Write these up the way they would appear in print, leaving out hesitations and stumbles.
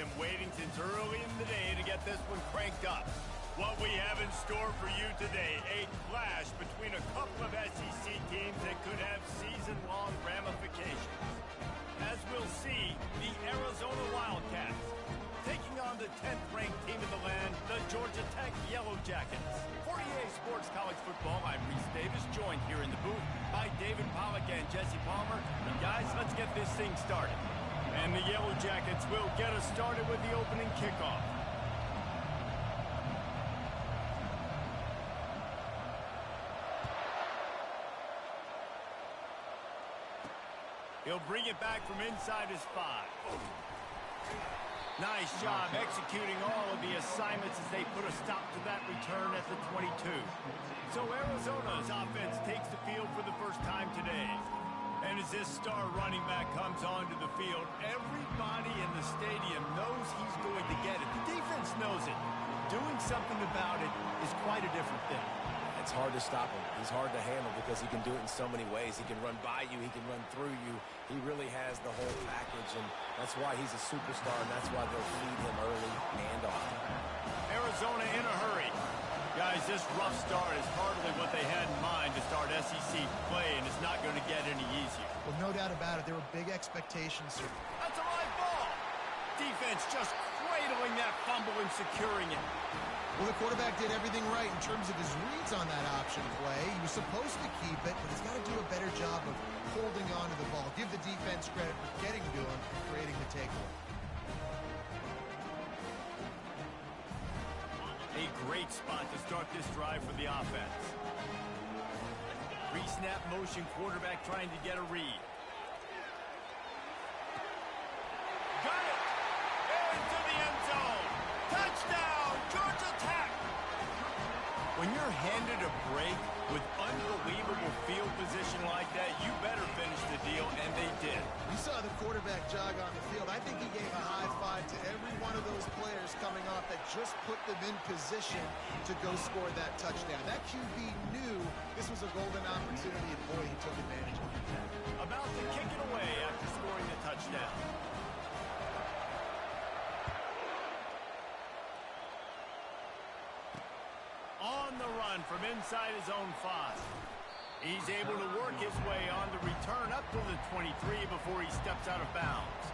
been waiting since early in the day to get this one cranked up. What we have in store for you today, a clash between a couple of SEC teams that could have season-long ramifications. As we'll see, the Arizona Wildcats taking on the 10th-ranked team in the land, the Georgia Tech Yellow Jackets. For EA Sports College Football, I'm Reese Davis, joined here in the booth by David Pollack and Jesse Palmer. And guys, let's get this thing started. And the Yellow Jackets will get us started with the opening kickoff. He'll bring it back from inside his 5. Nice job executing all of the assignments as they put a stop to that return at the 22. So Arizona's offense takes the field for the first time today. And as this star running back comes onto the field, everybody in the stadium knows he's going to get it. The defense knows it. Doing something about it is quite a different thing. It's hard to stop him. He's hard to handle because he can do it in so many ways. He can run by you. He can run through you. He really has the whole package, and that's why he's a superstar, and that's why they'll feed him early and often. Arizona in a hurry. Guys, this rough start is hardly what they had in mind to start SEC play, and it's not going to get any easier. Well, no doubt about it. There were big expectations. That's a live ball. Defense just cradling that fumble and securing it. Well, the quarterback did everything right in terms of his reads on that option play. He was supposed to keep it, but he's got to do a better job of holding on to the ball. Give the defense credit for getting to him and creating the takeaway. A great spot to start this drive for the offense. Pre-snap motion, quarterback trying to get a read. Got it! Into the end zone! Touchdown, Georgia Tech! When you're handed a break with unbelievable field position like that, you better finish the deal, and they did. You saw the quarterback jog on the field. I think he gave a high five to every one of those players coming off that just put them in position to go score that touchdown. That QB knew this was a golden opportunity, and boy, he took advantage of it. About to kick it away after scoring the touchdown. On the run from inside his own 5. He's able to work his way on the return up to the 23 before he steps out of bounds.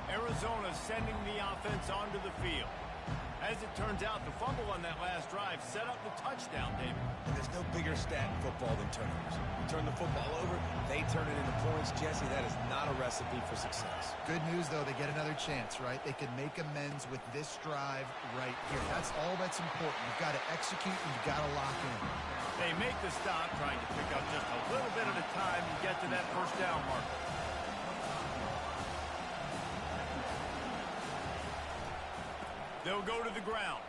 Arizona sending the offense onto the field. As it turns out, the fumble on that last drive set up the touchdown, David. And there's no bigger stat in football than turnovers. You turn the football over, they turn it into points. Jesse, that is not a recipe for success. Good news, though, they get another chance, right? They can make amends with this drive right here. That's all that's important. You've got to execute and you've got to lock in. They make the stop, trying to pick up just a little bit at a time to get to that first down marker. They'll go to the ground.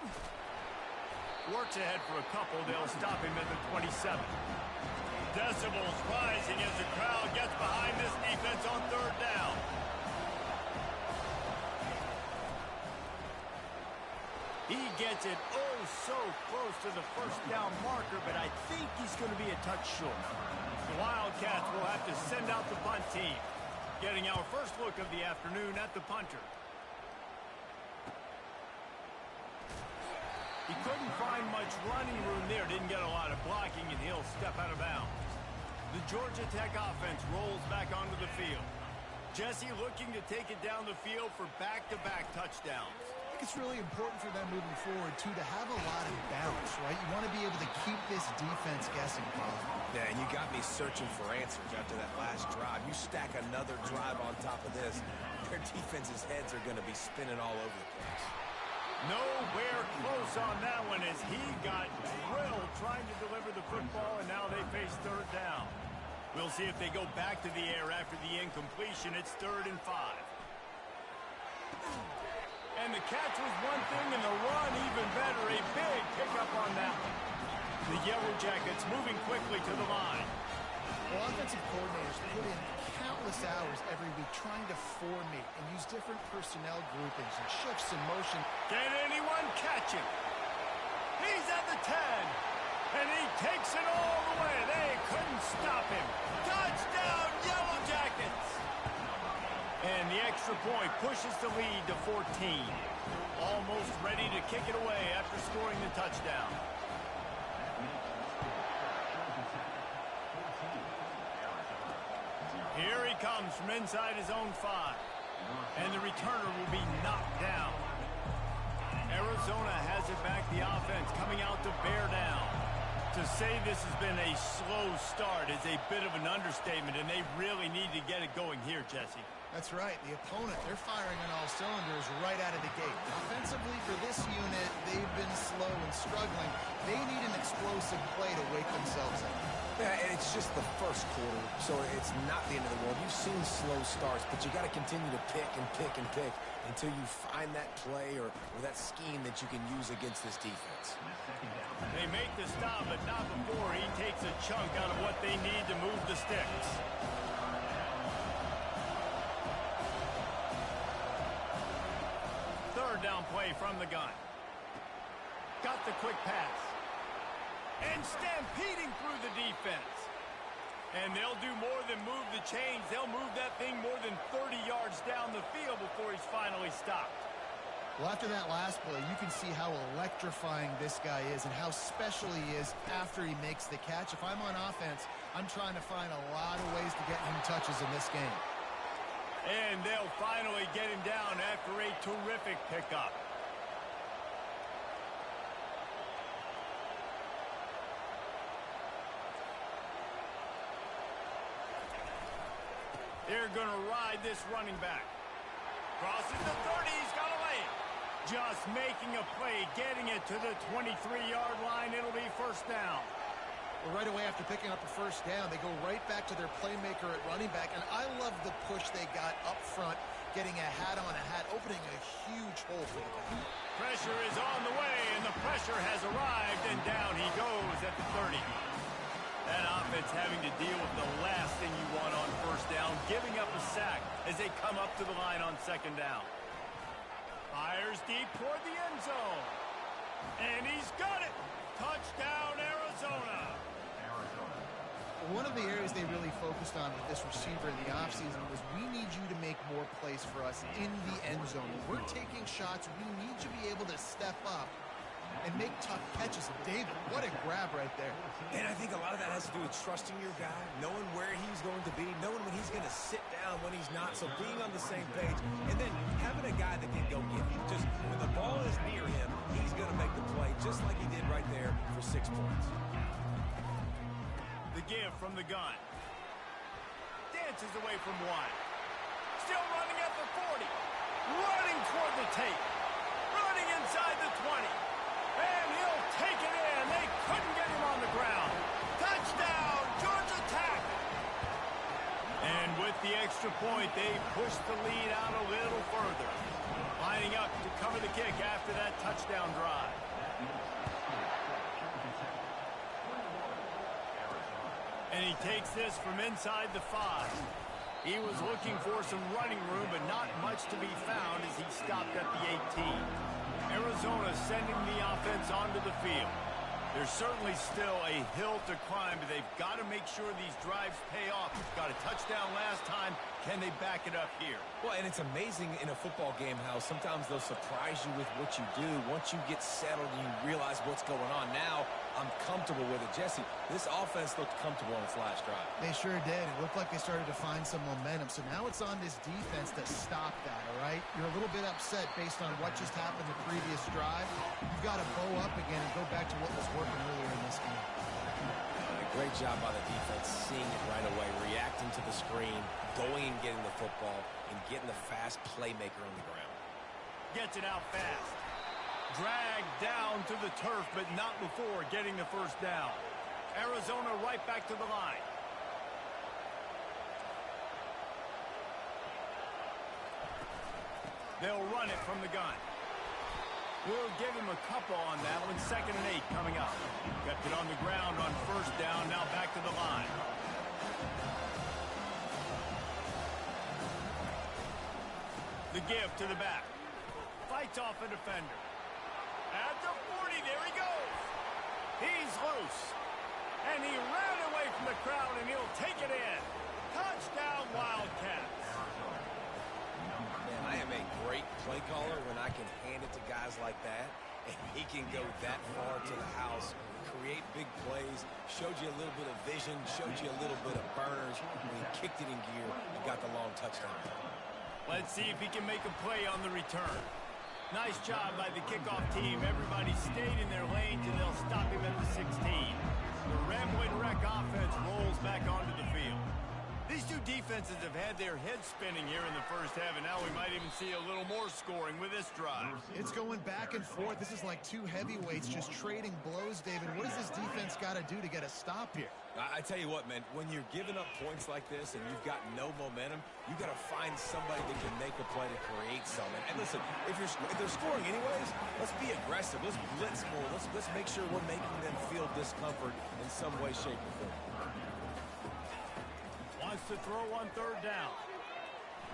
Works ahead for a couple. They'll stop him at the 27. Decibels rising as the crowd gets behind this defense on third down. He gets it oh so close to the first down marker, but I think he's going to be a touch short. The Wildcats will have to send out the punt team. Getting our first look of the afternoon at the punter. He couldn't find much running room there. Didn't get a lot of blocking, and he'll step out of bounds. The Georgia Tech offense rolls back onto the field. Jesse looking to take it down the field for back-to-back touchdowns. I think it's really important for them moving forward, too, to have a lot of bounce, right? You want to be able to keep this defense guessing, Paul. Yeah, and you got me searching for answers after that last drive. You stack another drive on top of this, their defense's heads are going to be spinning all over the place. Nowhere close on that one as he got drilled trying to deliver the football, and now they face third down. We'll see if they go back to the air after the incompletion. It's 3rd and 5. And the catch was one thing, and the run even better. A big pickup on that one. The Yellow Jackets moving quickly to the line. Well, offensive coordinators put in countless hours every week trying to formate and use different personnel groupings and shifts in motion. Can anyone catch him? He's at the 10, and he takes it all the way. They couldn't stop him. Touchdown, Yellow Jackets! And the extra point pushes the lead to 14. Almost ready to kick it away after scoring the touchdown. Here he comes from inside his own 5. And the returner will be knocked down. Arizona has it back, the offense coming out to bear down. To say this has been a slow start is a bit of an understatement, and they really need to get it going here, Jesse. That's right. The opponent, they're firing on all cylinders right out of the gate. Offensively for this unit, they've been slow and struggling. They need an explosive play to wake themselves up. Yeah, and it's just the first quarter, so it's not the end of the world. You've seen slow starts, but you got to continue to pick and pick and pick until you find that play or that scheme that you can use against this defense. They make the stop, but not before he takes a chunk out of what they need to move the sticks. Third down play from the gun. Got the quick pass. And stampeding through the defense. And they'll do more than move the chains. They'll move that thing more than 30 yards down the field before he's finally stopped. Well, after that last play, you can see how electrifying this guy is and how special he is after he makes the catch. If I'm on offense, I'm trying to find a lot of ways to get him touches in this game. And they'll finally get him down after a terrific pickup. They're going to ride this running back. Crosses the 30, he's got to lay it. Just making a play, getting it to the 23-yard line. It'll be first down. Well, right away after picking up a first down, they go right back to their playmaker at running back. And I love the push they got up front, getting a hat on a hat, opening a huge hole for the guy. Pressure is on the way, and the pressure has arrived, and down he goes at the 30. That offense having to deal with the last thing you want on first down, giving up a sack as they come up to the line on second down. Fires deep toward the end zone. And he's got it. Touchdown, Arizona. One of the areas they really focused on with this receiver in the offseason was we need you to make more plays for us in the end zone. When we're taking shots, we need you to be able to step up and make tough catches. David, what a grab right there. And I think a lot of that has to do with trusting your guy, knowing where he's going to be, knowing when he's going to sit down, when he's not. So being on the same page, and then having a guy that can go get it. Just when the ball is near him, he's going to make the play, just like he did right there for 6 points. The give from the gun. Dances away from one. Still running at the 40. Running toward the tape. Running inside the 20. And he'll take it in. They couldn't get him on the ground. Touchdown, Georgia Tech. And with the extra point, they push the lead out a little further. Lining up to cover the kick after that touchdown drive. And he takes this from inside the 5. He was looking for some running room, but not much to be found as he stopped at the 18. Arizona sending the offense onto the field. There's certainly still a hill to climb, but they've got to make sure these drives pay off. Got a touchdown last time. Can they back it up here? Well, and it's amazing in a football game how sometimes they'll surprise you with what you do. Once you get settled and you realize what's going on. Now, I'm comfortable with it. Jesse, this offense looked comfortable on its last drive. They sure did. It looked like they started to find some momentum. So now it's on this defense to stop that, all right? You're a little bit upset based on what just happened the previous drive. You've got to bow up again and go back to what was working earlier in this game. Great job by the defense, seeing it right away, reacting to the screen, going and getting the football, and getting the fast playmaker on the ground. Gets it out fast. Dragged down to the turf, but not before getting the first down. Arizona right back to the line. They'll run it from the gun. We'll give him a couple on that one. 2nd and 8 coming up. Kept it on the ground on first down. Now back to the line. The give to the back. Fights off a defender. At the 40, there he goes. He's loose. And he ran away from the crowd, and he'll take it in. Touchdown, Wildcats. I am a great play caller when I can hand it to guys like that, and he can go that far to the house, create big plays, showed you a little bit of vision, showed you a little bit of burners, and he kicked it in gear and got the long touchdown. Let's see if he can make a play on the return. Nice job by the kickoff team. Everybody stayed in their lanes, and they'll stop him at the 16. The Ramblin' Wreck offense rolls back onto the field. These two defenses have had their heads spinning here in the first half, and now we might even see a little more scoring with this drive. It's going back and forth. This is like two heavyweights just trading blows, David. What does this defense got to do to get a stop here? I tell you what, man, when you're giving up points like this and you've got no momentum, you got to find somebody that can make a play to create something. And listen, if they're scoring anyways, let's be aggressive. Let's blitz more. Let's make sure we're making them feel discomfort in some way, shape, or form. Wants to throw on third down.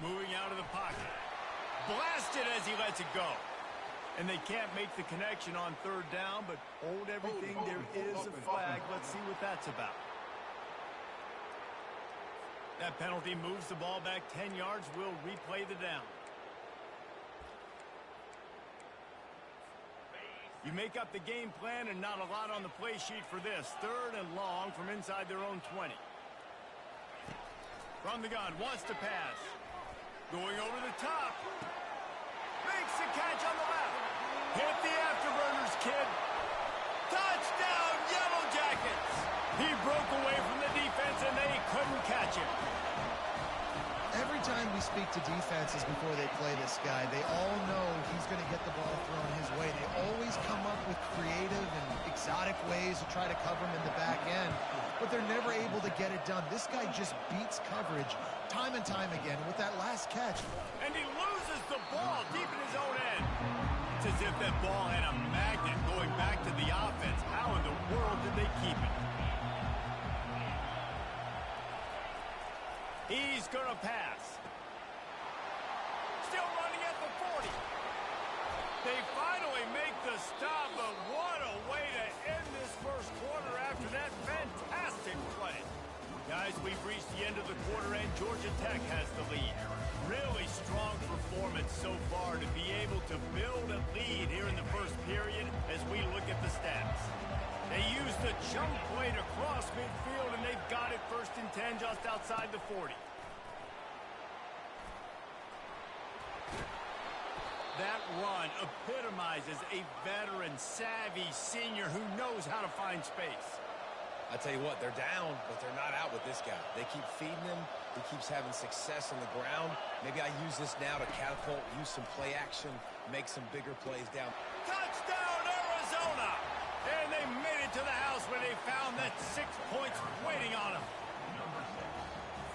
Moving out of the pocket. Blasted as he lets it go. And they can't make the connection on third down, but hold everything. There is a flag. Let's see what that's about. That penalty moves the ball back 10 yards. We'll replay the down. You make up the game plan and not a lot on the play sheet for this. Third and long from inside their own 20. From the gun, wants to pass. Going over the top. Makes the catch on the left. Hit the afterburners, kid. Touchdown, Yellow Jackets. He broke away from the defense, and they couldn't catch him. Every time we speak to defenses before they play this guy, they all know he's going to get the ball thrown his way. They always come up with creative and exotic ways to try to cover him in the back end, but they're never able to get it done. This guy just beats coverage time and time again with that last catch. And he loses the ball deep in his own end. It's as if that ball had a magnet going back to the offense. How in the world did they keep it? He's going to pass. Still running at the 40. They finally make the stop, but what a way to end this first quarter after that fantastic play. Guys, we've reached the end of the quarter, and Georgia Tech has the lead. Really strong performance so far to be able to build a lead here in the first period as we look at the stats. They used a jump play to cross midfield, and they've got it first and 10 just outside the 40. That run epitomizes a veteran, savvy senior who knows how to find space. I tell you what, they're down, but they're not out with this guy. They keep feeding him. He keeps having success on the ground. Maybe I use this now to catapult, use some play action, make some bigger plays down. Touchdown, Arizona! And they made it to the house where they found that 6 points waiting on them.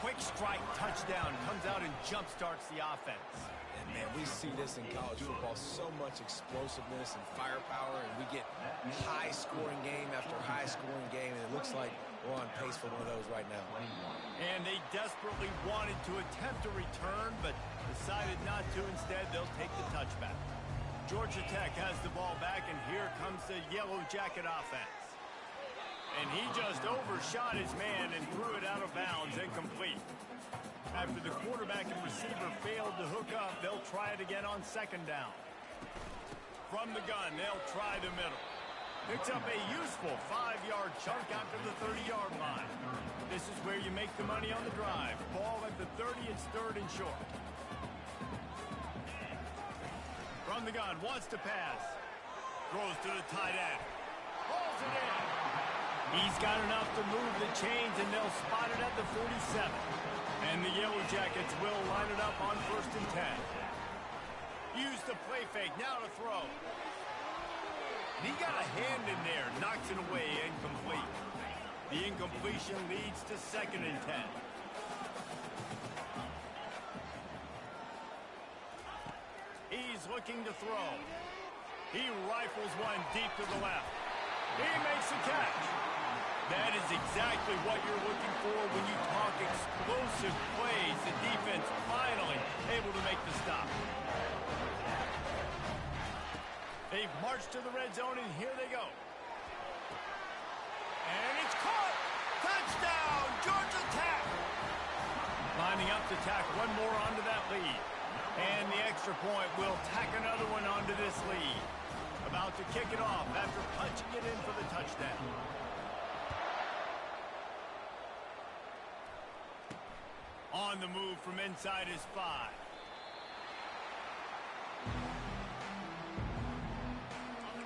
Quick strike touchdown comes out and jump-starts the offense. And, man, we see this in college football, so much explosiveness and firepower, and we get high-scoring game after high-scoring game, and it looks like we're on pace for one of those right now. And they desperately wanted to attempt a return, but decided not to. Instead, they'll take the touchback. Georgia Tech has the ball back, and here comes the Yellow Jacket offense. And he just overshot his man and threw it out of bounds, incomplete. After the quarterback and receiver failed to hook up, they'll try it again on second down. From the gun, they'll try the middle. Picks up a useful 5-yard chunk after the 30-yard line. This is where you make the money on the drive. Ball at the 30, it's third and short. From the gun, wants to pass. Throws to the tight end. Pulls it in. He's got enough to move the chains, and they'll spot it at the 47. And the Yellow Jackets will line it up on first and 10. Use the play fake, now to throw. He got a hand in there, knocks it away, incomplete. The incompletion leads to second and 10. He's looking to throw. He rifles one deep to the left. He makes the catch. That is exactly what you're looking for when you talk explosive plays. The defense finally able to make the stop. They've marched to the red zone, and here they go. And it's caught! Touchdown, Georgia Tech! Lining up to tack one more onto that lead. And the extra point will tack another one onto this lead. About to kick it off after punching it in for the touchdown. On the move from inside his 5.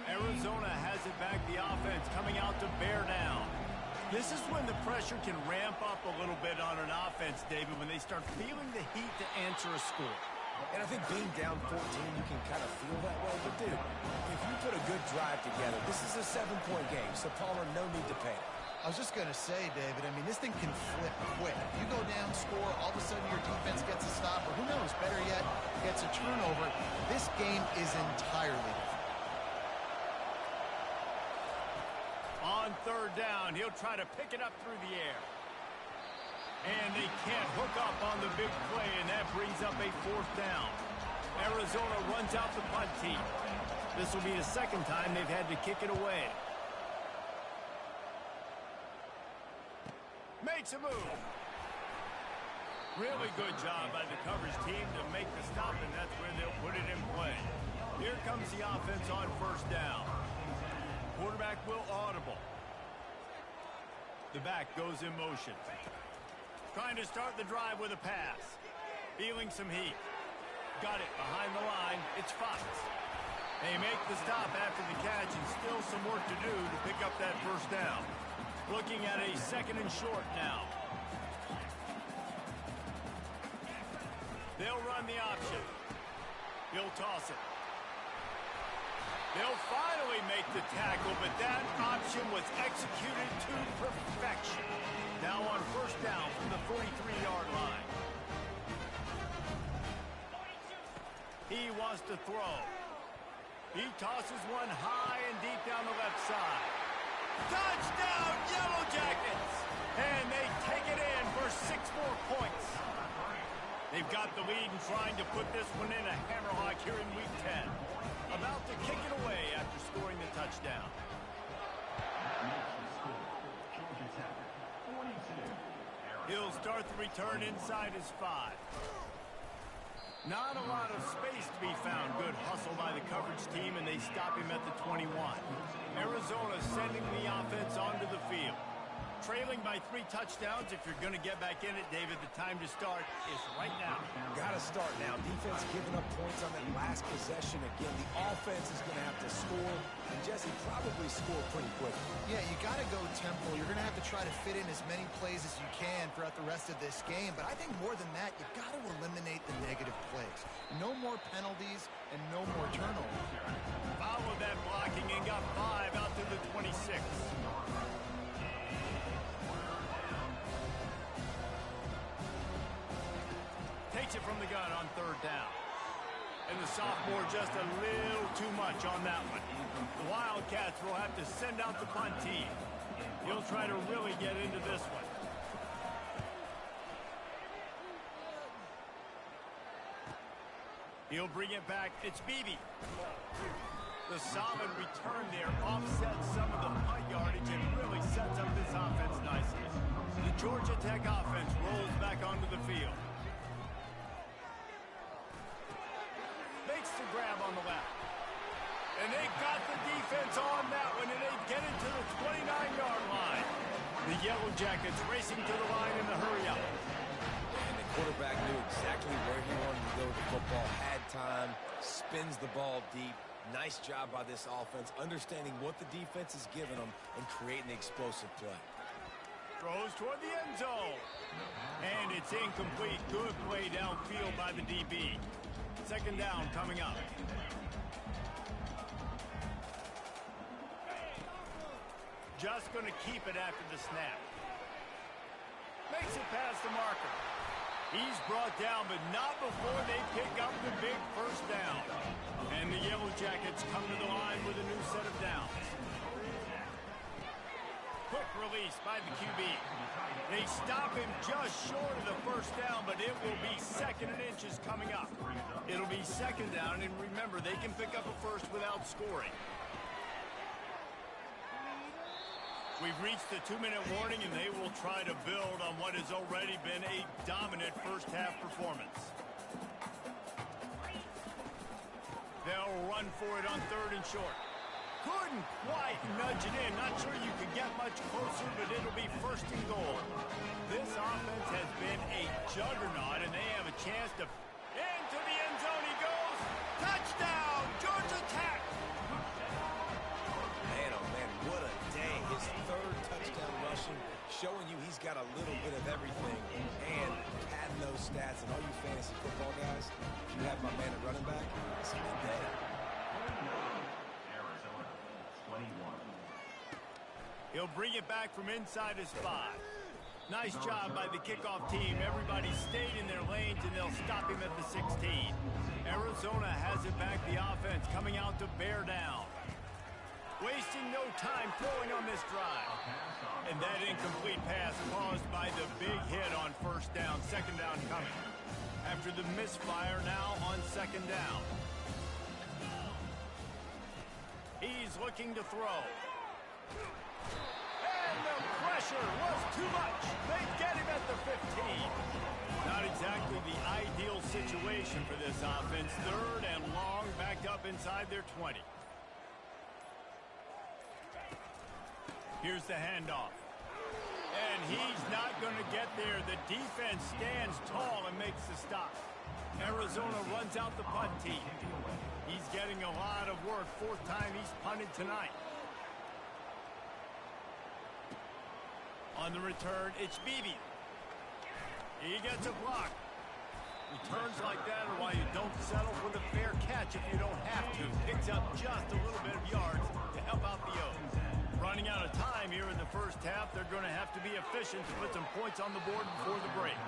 Arizona has it back, the offense coming out to bear down. This is when the pressure can ramp up a little bit on an offense, David, when they start feeling the heat to answer a score. And I think being down 14, you can kind of feel that way. But, dude, if you put a good drive together, this is a 7-point game, so Palmer, no need to panic. I was just going to say, David, I mean, this thing can flip quick. You go down, score, all of a sudden your defense gets a stop, or who knows, better yet, gets a turnover. This game is entirely different. On third down, he'll try to pick it up through the air. And they can't hook up on the big play, and that brings up a 4th down. Arizona runs out the punt team. This will be the second time they've had to kick it away. Makes a move. Really good job by the coverage team to make the stop, and that's where they'll put it in play. Here comes the offense on first down. Quarterback will audible. The back goes in motion. Trying to start the drive with a pass. Feeling some heat. Got it behind the line. It's Fox. They make the stop after the catch, and still some work to do to pick up that first down. Looking at a 2nd and short now. They'll run the option. He'll toss it. They'll finally make the tackle, but that option was executed to perfection. Now on first down from the 43-yard line. He wants to throw. He tosses one high and deep down the left side. Touchdown, Yellow Jackets! And they take it in for 6 more points. They've got the lead and trying to put this one in a hammerlock here in Week 10. About to kick it away after scoring the touchdown. He'll start the return inside his 5. Not a lot of space to be found. Good hustle by the coverage team, and they stop him at the 21. Arizona sending the offense onto the field. Trailing by 3 touchdowns. If you're going to get back in it, David, the time to start is right now. Got to start now. Defense giving up points on that last possession. Again, the offense is going to have to score, and Jesse probably score pretty quickly. Yeah, you got to go tempo. You're going to have to try to fit in as many plays as you can throughout the rest of this game. But I think more than that, you got to eliminate the negative plays. No more penalties and no more turnovers. Followed that blocking and got 5 out to the 26. Takes it from the gun on third down. And the sophomore just a little too much on that one. The Wildcats will have to send out the punt team. He'll try to really get into this one. He'll bring it back. It's Beebe. The solid return there offsets some of the punt yardage and really sets up this offense nicely. The Georgia Tech offense rolls back onto the field. Makes the grab on the left. And they got the defense on that one, and they get it to the 29-yard line. The Yellow Jackets racing to the line in the hurry-up. And the quarterback knew exactly where he wanted to go with the football, had time, spins the ball deep. Nice job by this offense, understanding what the defense is giving them and creating the explosive play. Throws toward the end zone. And it's incomplete. Good play downfield by the DB. Second down coming up. Just going to keep it after the snap. Makes it past the marker. He's brought down, but not before they pick up the big first down. And the Yellow Jackets come to the line with a new set of downs. Quick release by the QB. They stop him just short of the first down, but it will be 2nd and inches coming up. It'll be 2nd down, and remember, they can pick up a first without scoring. We've reached the 2-minute warning, and they will try to build on what has already been a dominant first-half performance. run for it on 3rd and short. Couldn't quite nudge it in. Not sure you could get much closer, but it'll be 1st and goal. This offense has been a juggernaut, and they have a chance to... Into the end zone he goes. Touchdown, Georgia Tech. Man, oh man, what a day. His 3rd touchdown rushing, showing you he's got a little bit of everything. And padding those stats, and all you fantasy football guys, if you have my man at running back, it's a good day. He'll bring it back from inside his 5. Nice job by the kickoff team. Everybody stayed in their lanes, and they'll stop him at the 16. Arizona has it back, the offense coming out to bear down. Wasting no time throwing on this drive. And that incomplete pass caused by the big hit on 1st down, 2nd down coming. After the misfire, now on 2nd down. He's looking to throw. And the pressure was too much. They get him at the 15. Not exactly the ideal situation for this offense. 3rd and long, backed up inside their 20. Here's the handoff. And he's not going to get there. The defense stands tall and makes the stop. Arizona runs out the punt team. He's getting a lot of work. 4th time he's punted tonight. On the return, it's Beebe. He gets a block. Returns like that are why you don't settle for the fair catch if you don't have to. Picks up just a little bit of yards to help out the O's. Running out of time here in the 1st half, they're going to have to be efficient to put some points on the board before the break.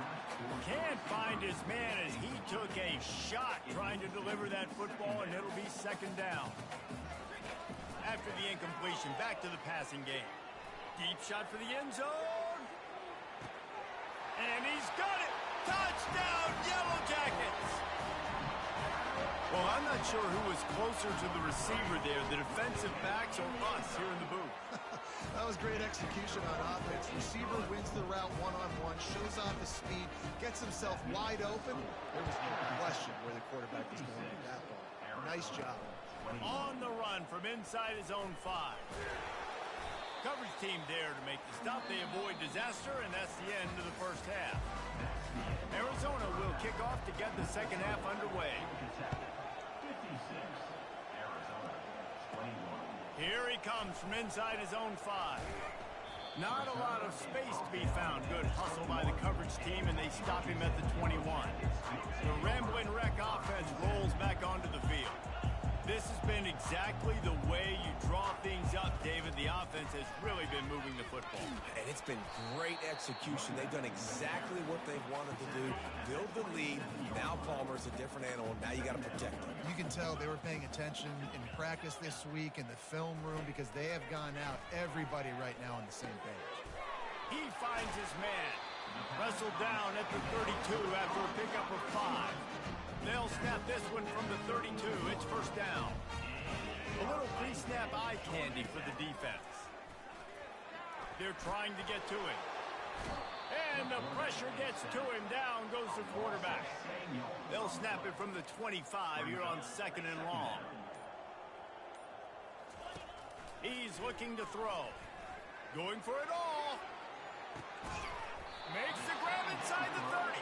Can't find his man as he took a shot trying to deliver that football, and it'll be 2nd down. After the incompletion, back to the passing game. Deep shot for the end zone. And he's got it. Touchdown, Yellow Jackets. Well, I'm not sure who was closer to the receiver there, the defensive backs or us here in the booth. That was great execution on offense. Receiver wins the route one-on-one, shows off his speed, gets himself wide open. There was no question where the quarterback was going with that ball. Nice job. On the run from inside his own 5. Coverage team there to make the stop. They avoid disaster, and that's the end of the 1st half. Arizona will kick off to get the 2nd half underway. Here he comes from inside his own 5. Not a lot of space to be found. Good hustle by the coverage team, and they stop him at the 21. The Ramblin' Wreck offense rolls back onto the field. This has been exactly the way you draw things up, David. The offense has really been moving the football. And it's been great execution. They've done exactly what they've wanted to do. Build the lead. Now Palmer's a different animal. Now you got to protect him. You can tell they were paying attention in practice this week in the film room because they have gone out, everybody right now on the same page. He finds his man. Wrestled down at the 32 after a pickup of 5. They'll snap this one from the 32. It's 1st down. A little pre-snap eye candy for the defense. They're trying to get to him. And the pressure gets to him. Down goes the quarterback. They'll snap it from the 25 here on 2nd and long. He's looking to throw. Going for it all. Makes the grab inside the 30.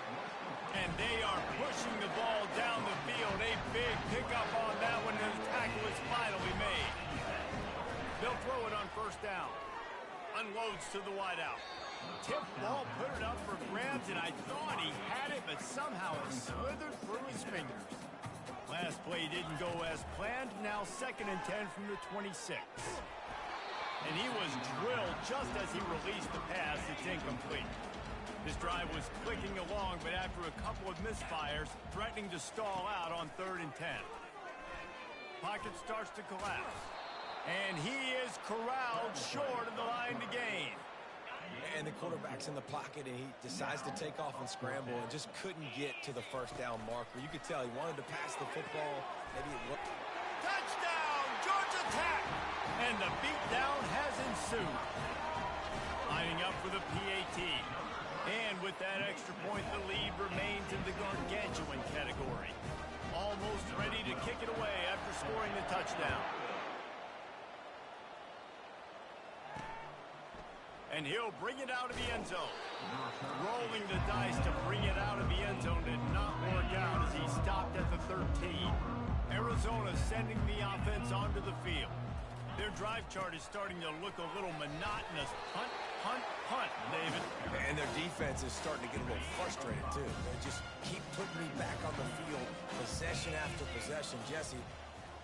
And they are pushing the ball down the field. A big pickup on that one, and the tackle is finally made. They'll throw it on 1st down. Unloads to the wideout. Tip ball, put it up for grabs, and I thought he had it, but somehow it slithered through his fingers. Last play didn't go as planned. Now 2nd and 10 from the 26. And he was drilled just as he released the pass. It's incomplete. This drive was clicking along, but after a couple of misfires, threatening to stall out on 3rd and 10. Pocket starts to collapse. And he is corralled short of the line to gain. And the quarterback's in the pocket, and he decides to take off and scramble and just couldn't get to the 1st down marker. You could tell he wanted to pass the football. Maybe it looked... Touchdown, Georgia Tech! And the beatdown has ensued. Lining up for the PAT. And with that extra point, the lead remains in the gargantuan category. almost ready to kick it away after scoring the touchdown. And he'll bring it out of the end zone. Rolling the dice to bring it out of the end zone did not work out as he stopped at the 13. Arizona sending the offense onto the field. Their drive chart is starting to look a little monotonous. Punt, punt, punt, David. And their defense is starting to get a little frustrated, too. They just keep putting me back on the field, possession after possession. Jesse,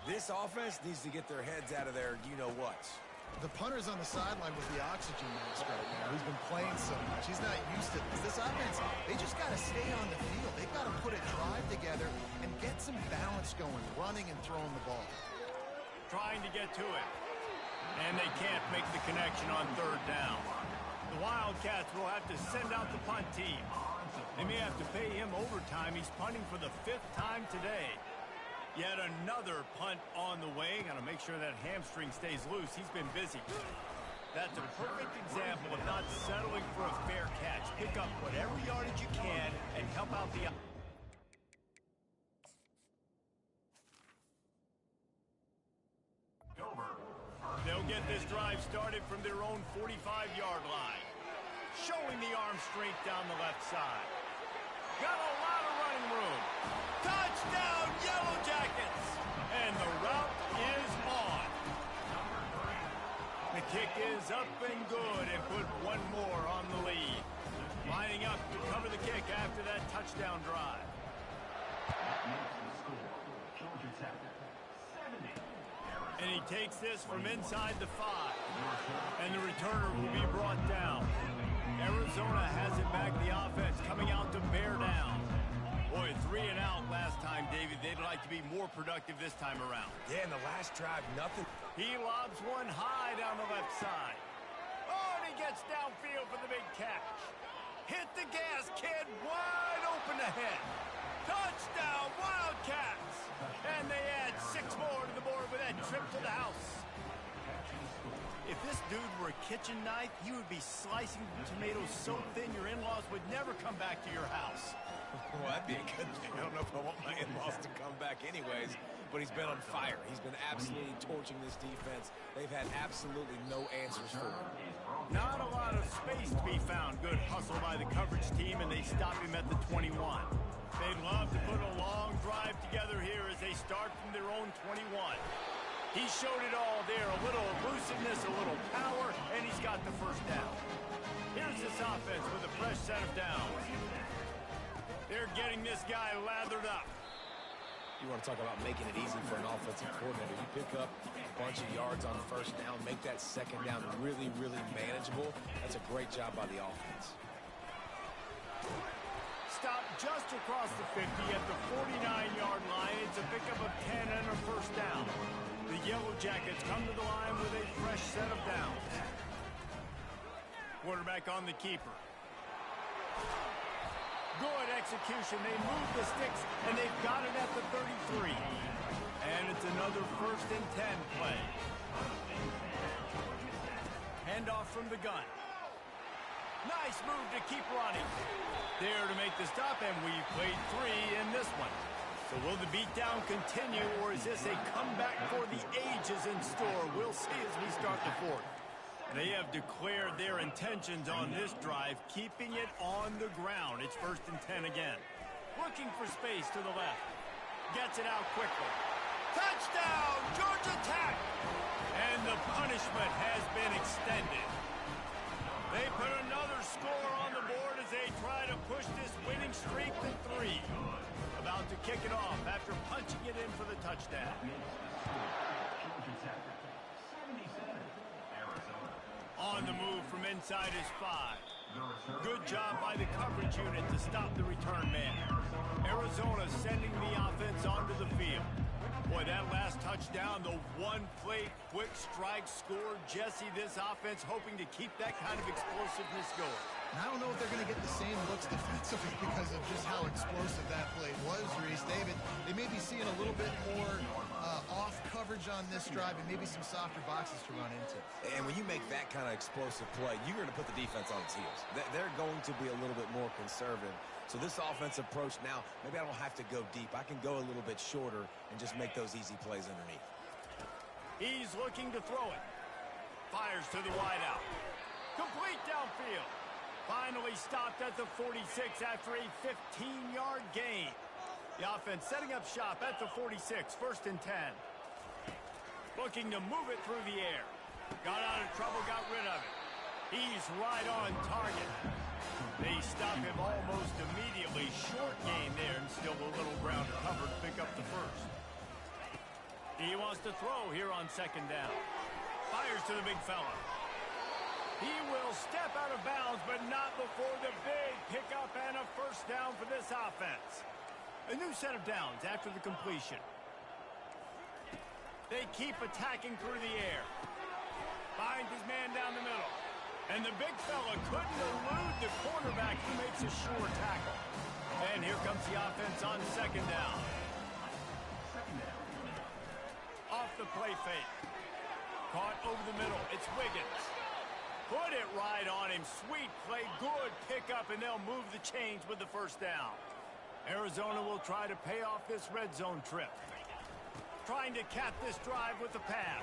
this offense needs to get their heads out of their you-know-whats. The punter's on the sideline with the oxygen mask right now. He's been playing so much. He's not used to this. This offense, they just got to stay on the field. They've got to put a drive together and get some balance going, running and throwing the ball. Trying to get to it. And they can't make the connection on third down. The Wildcats will have to send out the punt team. They may have to pay him overtime. He's punting for the 5th time today. Yet another punt on the way. Got to make sure that hamstring stays loose. He's been busy. That's a perfect example of not settling for a fair catch. Pick up whatever yardage you can and help out the... They'll get this drive started from their own 45-yard line. Showing the arm strength down the left side. Got a lot of running room. Touchdown, Yellow Jackets! And the route is on. The kick is up and good and put one more on the lead. Lining up to cover the kick after that touchdown drive. And he takes this from inside the 5. And the returner will be brought down. Arizona has it back, the offense coming out to bear down. Boy, 3 and out last time, David. They'd like to be more productive this time around. Yeah, in the last drive, nothing. He lobs one high down the left side. Oh, and he gets downfield for the big catch. Hit the gas, kid. Wide open ahead. Touchdown, Wildcats. And they add 6 more to the board with that trip to the house. If this dude were a kitchen knife, he would be slicing tomatoes so thin your in-laws would never come back to your house. Well, that'd be a good thing. I don't know if I want my in-laws to come back anyways, but he's been on fire. He's been absolutely torching this defense. They've had absolutely no answers for him. Not a lot of space to be found. Good hustle by the coverage team, and they stop him at the 21. They'd love to put a long drive together here as they start from their own 21. He showed it all there, a little elusiveness, a little power, and he's got the first down. Here's this offense with a fresh set of downs. They're getting this guy lathered up. You want to talk about making it easy for an offensive coordinator. You pick up a bunch of yards on first down, make that second down really, really manageable. That's a great job by the offense. Stop just across the 50 at the 49-yard line. It's a pickup of 10 and a first down. The Yellow Jackets come to the line with a fresh set of downs. Quarterback on the keeper. Good execution. They move the sticks, and they've got it at the 33. And it's another 1st and 10 play. Handoff from the gun. Nice move to keep running. There to make the stop, and we played 3 in this one. So will the beatdown continue, or is this a comeback for the ages in store? We'll see as we start the 4th. They have declared their intentions on this drive, keeping it on the ground. It's 1st and 10 again. Looking for space to the left. Gets it out quickly. Touchdown, Georgia Tech! And the punishment has been extended. They put another score on the board as they try to push this winning streak to 3. About to kick it off after punching it in for the touchdown. On the move from inside his 5. Good job by the coverage unit to stop the return man. Arizona sending the offense onto the field. Boy, that last touchdown, the one-play quick strike score. Jesse, this offense hoping to keep that kind of explosiveness going. And I don't know if they're going to get the same looks defensively because of just how explosive that play was, Reese. David, they may be seeing a little bit more off coverage on this drive and maybe some softer boxes to run into. And when you make that kind of explosive play, you're going to put the defense on its heels. They're going to be a little bit more conservative. So this offensive approach now, maybe I don't have to go deep. I can go a little bit shorter and just make those easy plays underneath. He's looking to throw it. Fires to the wideout. Complete downfield. Finally stopped at the 46 after a 15-yard gain. The offense setting up shop at the 46, 1st and 10. Looking to move it through the air. Got out of trouble, got rid of it. He's right on target. They stop him almost immediately. Short gain there and still a little ground to cover to pick up the first. He wants to throw here on 2nd down. Fires to the big fella. He will step out of bounds, but not before the big pickup and a 1st down for this offense. A new set of downs after the completion. They keep attacking through the air. Finds his man down the middle. And the big fella couldn't elude the quarterback who makes a sure tackle. And here comes the offense on 2nd down. Off the play fake. Caught over the middle. It's Wiggins. Put it right on him. Sweet play. Good pickup, and they'll move the chains with the 1st down. Arizona will try to pay off this red zone trip. Trying to cap this drive with the pass.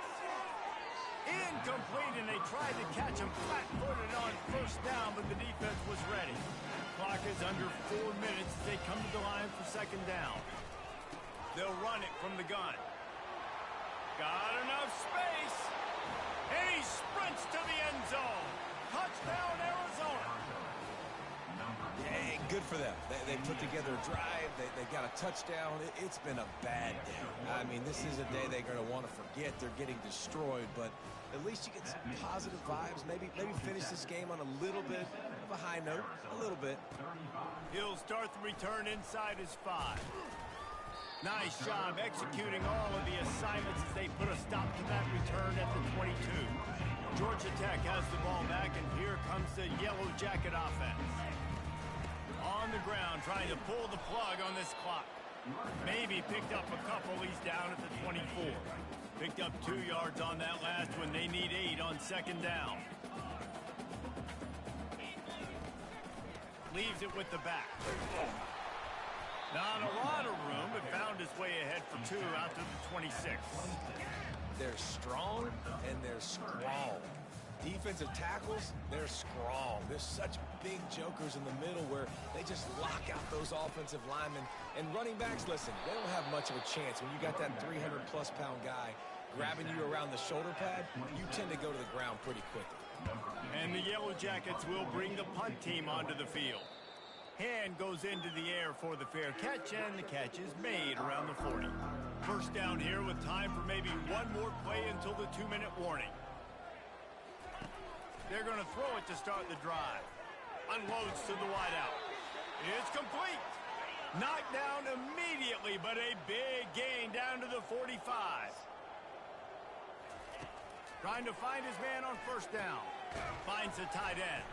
Incomplete, and they tried to catch him flat-footed on 1st down, but the defense was ready. Clock is under 4 minutes as they come to the line for 2nd down. They'll run it from the gun. Got enough space. And he sprints to the end zone. Touchdown, Arizona. Yeah, good for them. They put together a drive. They got a touchdown. It's been a bad day. I mean, this is a day they're going to want to forget. They're getting destroyed, but at least you get some positive vibes. Maybe finish this game on a little bit of a high note. A little bit. He'll start the return inside his 5. Nice job executing all of the assignments as they put a stop to that return at the 22. Georgia Tech has the ball back, and here comes the Yellow Jacket offense. On the ground, trying to pull the plug on this clock. Maybe picked up a couple. He's down at the 24. Picked up 2 yards on that last one. They need 8 on 2nd down. Leaves it with the back. Not a lot of room, but found his way ahead for 2 out to the 26. They're strong and they're strong. Defensive tackles, they're strong. There's such big jokers in the middle where they just lock out those offensive linemen. And running backs, listen, they don't have much of a chance. When you got that 300-plus pound guy grabbing you around the shoulder pad, you tend to go to the ground pretty quickly. And the Yellow Jackets will bring the punt team onto the field. Hand goes into the air for the fair catch, and the catch is made around the 40. 1st down here with time for maybe one more play until the 2-minute warning. They're going to throw it to start the drive. Unloads to the wideout. It's complete. Knocked down immediately, but a big gain down to the 45. Trying to find his man on 1st down. Finds the tight end.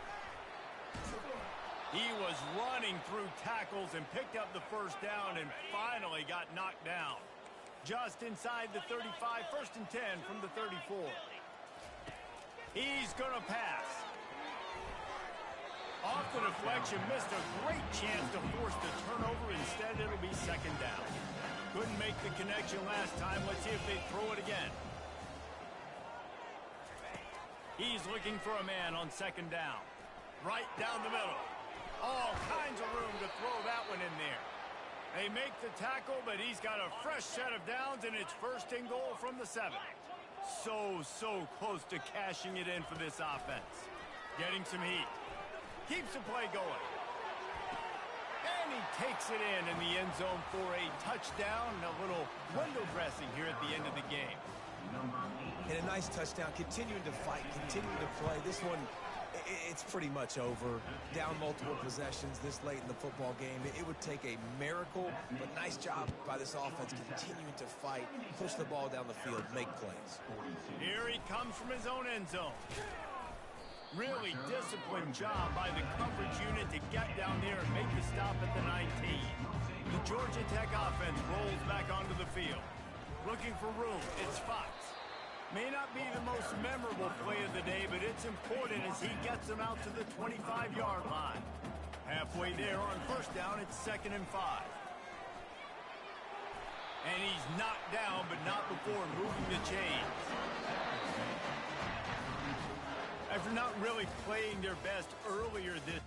He was running through tackles and picked up the 1st down and finally got knocked down. Just inside the 35, 1st and 10 from the 34. He's going to pass. Off the deflection, missed a great chance to force the turnover. Instead, it'll be 2nd down. Couldn't make the connection last time. Let's see if they throw it again. He's looking for a man on 2nd down. Right down the middle. All kinds of room to throw that one in there. They make the tackle, but he's got a fresh set of downs, and it's 1st and goal from the 7. So close to cashing it in for this offense. Getting some heat. Keeps the play going. And he takes it in the end zone for a touchdown and a little window dressing here at the end of the game. And a nice touchdown. Continuing to fight, continuing to play. This one, it's pretty much over. Down multiple possessions this late in the football game. It would take a miracle, but nice job by this offense continuing to fight, push the ball down the field, make plays. Here he comes from his own end zone. Really disciplined job by the coverage unit to get down there and make the stop at the 19. The Georgia Tech offense rolls back onto the field. Looking for room, it's Fox. May not be the most memorable play of the day, but it's important as he gets them out to the 25-yard line. Halfway there on first down, it's 2nd and 5. And he's knocked down, but not before moving the chains. After not really playing their best earlier this